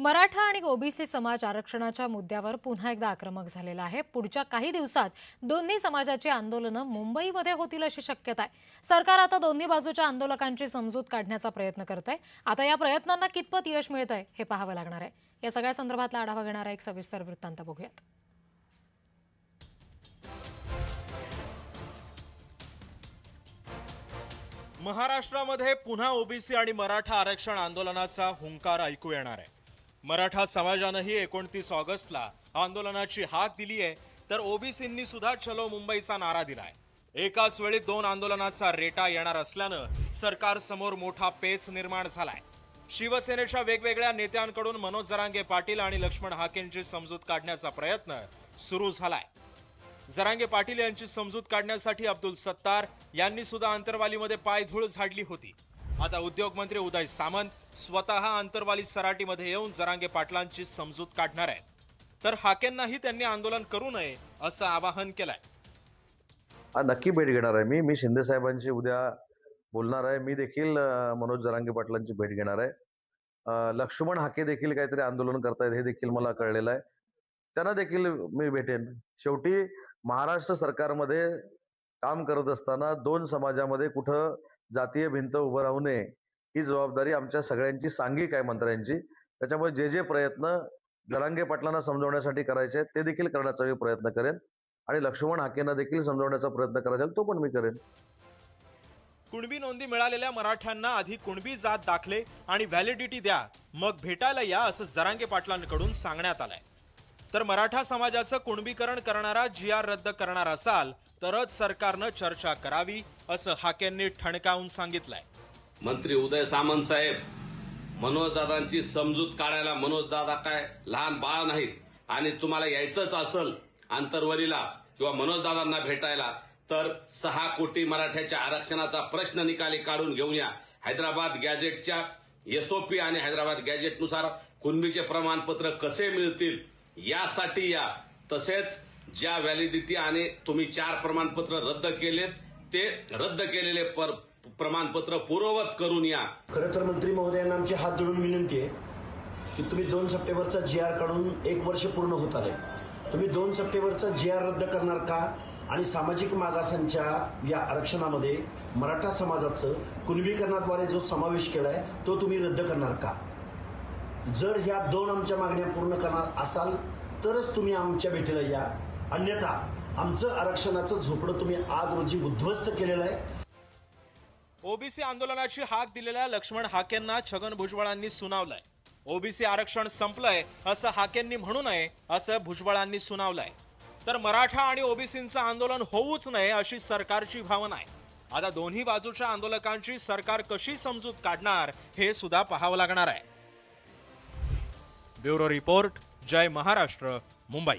मराठा आणि ओबीसी समाज आरक्षणाच्या मुद्द्यावर पुन्हा एकदा आक्रमक झालेला आहे। पुढच्या काही दिवसात दोन्ही समाजाची आंदोलनं मुंबईमध्ये होतील अशी शक्यता आहे। सरकार आता दोन्ही बाजूच्या आंदोलकांची समजूत काढण्याचा प्रयत्न करत आहे। आता या प्रयत्नांना कितपत यश मिळतंय हे पाहावं लागणार आहे। या सगळ्या संदर्भातला आढावा घेणारा एक सविस्तर वृत्तांत बघूयात। महाराष्ट्रामध्ये पुन्हा ओबीसी आणि मराठा आरक्षण आंदोलनाचा हुंकार ऐकू येणार आहे। मराठा समाजानेही 29 ऑगस्टला आंदोलनाची हाक दिली आहे, तर ओबीसींनी सुद्धा चलो मुंबईचा नारा दिलाय। एकाच वेळी दोन आंदोलनाचा रेटा येणार असल्यानं सरकार समोर मोठा पेच निर्माण झालाय। शिवसेनेच्या वेगवेगळ्या नेत्यांकडून मनोज जरांगे पाटील आणि लक्ष्मण हाकेंची समजूत काढण्याचा प्रयत्न सुरू झालाय। जरांगे पाटील यांची समजूत काढण्यासाठी अब्दुल सत्तार यांनी सुद्धा अंतरवालीमध्ये पायधूळ झाडली होती। आता उद्योग मंत्री उदय सामंत स्वतः अंतरवाली सराटीमध्ये येऊन जरांगे पाटलांची समजूत काढणार आहेत, तर हाकेंनाही त्यांनी आंदोलन करू नये असं आवाहन केलंय। नक्की भेट घेणार आहे मी शिंदे साहेबांची उद्या बोलणार आहे। मी देखील मनोज जरांगे पाटलांची भेट घेणार आहे। लक्ष्मण हाके देखील काहीतरी आंदोलन करतायत हे देखील मला कळलेलं आहे, त्यांना देखील मी भेटेन। शेवटी महाराष्ट्र सरकारमध्ये काम करत असताना दोन समाजामध्ये कुठं जातीय भिंत उभं राहू नये ही जबाबदारी आमच्या सगळ्यांची सांघिक आहे, मंत्र्यांची। त्याच्यामुळे जे प्रयत्न जरांगे पाटलांना समजवण्यासाठी करायचे ते देखील करण्याचा मी प्रयत्न करेन आणि लक्ष्मण हाकेंना देखील समजवण्याचा प्रयत्न करायचा तो पण मी करेन। कुणबी नोंदी मिळालेल्या मराठ्यांना आधी कुणबी जात दाखले आणि व्हॅलिडिटी द्या, मग भेटायला या असं जरांगे पाटलांकडून सांगण्यात आलंय। तर मराठा समाजाचं कुणबीकरण करणारा GR रद्द करणार असाल तरच सरकारनं चर्चा करावी असं हाकेंनी ठणकावून सांगितलंय। मंत्री उदय सामंत साहेब, मनोज दादांची समजूत काढायला मनोज दादा काय लहान बाळ नाहीत, आणि तुम्हाला यायचंच असेल आंतरवलीला किंवा मनोज दादांना भेटायला तर 6 कोटी मराठ्याच्या आरक्षणाचा प्रश्न निकाली काढून घेऊन या। हैदराबाद गॅजेटच्या SOP आणि हैदराबाद गॅजेटनुसार कुणबीचे प्रमाणपत्र कसे मिळतील यासाठी या। तसेच ज्या व्हॅलिडिटी आणि तुम्ही 4 प्रमाणपत्र रद्द केलेत ते रद्द केलेले प्रमाणपत्र पूर्ववत करून या। खरं तर मंत्री महोदयांना आमची हात जोडून विनंती आहे की तुम्ही 2 सप्टेंबरचा GR काढून 1 वर्ष पूर्ण होत आले, तुम्ही 2 सप्टेंबरचा GR रद्द करणार का? आणि सामाजिक मागासांच्या या आरक्षणामध्ये मराठा समाजाचं कुणबीकरणाद्वारे जो समावेश केलाय तो तुम्ही रद्द करणार का? जर ह्या 2 आमच्या मागण्या पूर्ण करणार असाल तरच तुम्ही आमच्या भेटीला या, अन्यथा आमचं आरक्षणाचं झोपडं तुम्ही आज रोजी उद्ध्वस्त केलेलं आहे। ओबीसी आंदोलनाची हाक दिलेल्या लक्ष्मण हाकेंना छगन भुजबळांनी सुनावलंय। ओबीसी आरक्षण संपलंय असं हाकेंनी म्हणू नये असं भुजबळांनी सुनावलंय। तर मराठा आणि ओबीसींचं आंदोलन होऊच नये अशी सरकारची भावना आहे। आता दोन्ही बाजूच्या आंदोलकांची सरकार कशी समजूत काढणार हे सुद्धा पाहावं लागणार आहे। ब्युरो रिपोर्ट, जय महाराष्ट्र, मुंबई।